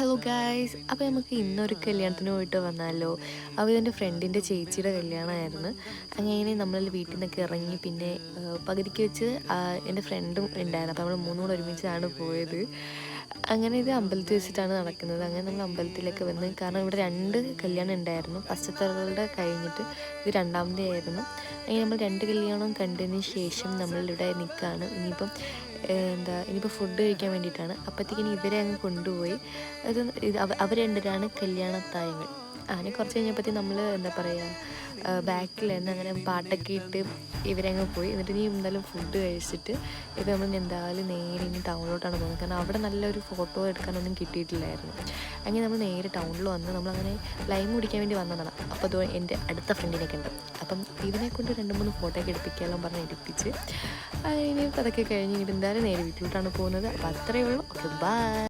Hello guys, അപ്പോൾ നമുക്ക് ഇന്നൊരു കല്യാണത്തിന് പോയിട്ട് വന്നാലോ. അപ്പോൾ ഇതെൻ്റെ ഫ്രണ്ടിൻ്റെ ചേച്ചിയുടെ കല്യാണമായിരുന്നു. അങ്ങനെ നമ്മൾ വീട്ടിൽ നിന്നൊക്കെ ഇറങ്ങി പിന്നെ പകുതിക്ക് വെച്ച് എൻ്റെ ഫ്രണ്ടും ഉണ്ടായിരുന്നു. അപ്പോൾ നമ്മൾ മൂന്നും കൂടെ ഒരുമിച്ചാണ് പോയത്. അങ്ങനെ ഇത് അമ്പലത്തിൽ വെച്ചിട്ടാണ് നടക്കുന്നത്. അങ്ങനെ നമ്മൾ അമ്പലത്തിലേക്ക് വന്ന്, കാരണം ഇവിടെ 2 കല്യാണം ഉണ്ടായിരുന്നു. ഫസ്റ്റത്തെ കഴിഞ്ഞിട്ട് ഇത് രണ്ടാമത്തെ ആയിരുന്നു. അങ്ങനെ നമ്മൾ 2 കല്യാണം കണ്ടതിന് ശേഷം നമ്മളിവിടെ നിൽക്കുകയാണ്. ഇനിയിപ്പോൾ ഫുഡ് കഴിക്കാൻ വേണ്ടിയിട്ടാണ്. അപ്പോഴത്തേക്കിനി ഇവരെ അങ്ങ് കൊണ്ടുപോയി. അവർ രണ്ടരാണ് കല്യാണത്തായങ്ങൾ. അങ്ങനെ കുറച്ച് കഴിഞ്ഞപ്പോഴത്തേക്കും നമ്മൾ ബാക്കിൽ നിന്ന് അങ്ങനെ പാട്ടൊക്കെ ഇട്ട് ഇവരെ അങ്ങ് പോയി. എന്നിട്ട് ഇനി എന്തായാലും ഫുഡ് കഴിച്ചിട്ട് ഇത് നമ്മൾ എന്തായാലും നേരെ ഇനി ടൗണിലോട്ടാണ് പോകുന്നത്. കാരണം അവിടെ നല്ലൊരു ഫോട്ടോ എടുക്കാനൊന്നും കിട്ടിയിട്ടില്ലായിരുന്നു. അങ്ങനെ നമ്മൾ നേരെ ടൗണിൽ വന്ന് നമ്മളങ്ങനെ ലൈം കുടിക്കാൻ വേണ്ടി വന്നതാണ്. അപ്പോൾ അത് എൻ്റെ അടുത്ത ഫ്രണ്ടിനൊക്കെ ഉണ്ട്. അപ്പം ഇതിനെ കൊണ്ട് 2-3 ഫോട്ടോ ഒക്കെ എടുപ്പിക്കാമെല്ലാം പറഞ്ഞ് എടുപ്പിച്ച് ഇനി അതൊക്കെ കഴിഞ്ഞിട്ട് എന്തായാലും നേരെ വീട്ടിലോട്ടാണ് പോകുന്നത്. അപ്പോൾ അത്രയേ ഉള്ളൂ. Okay, by.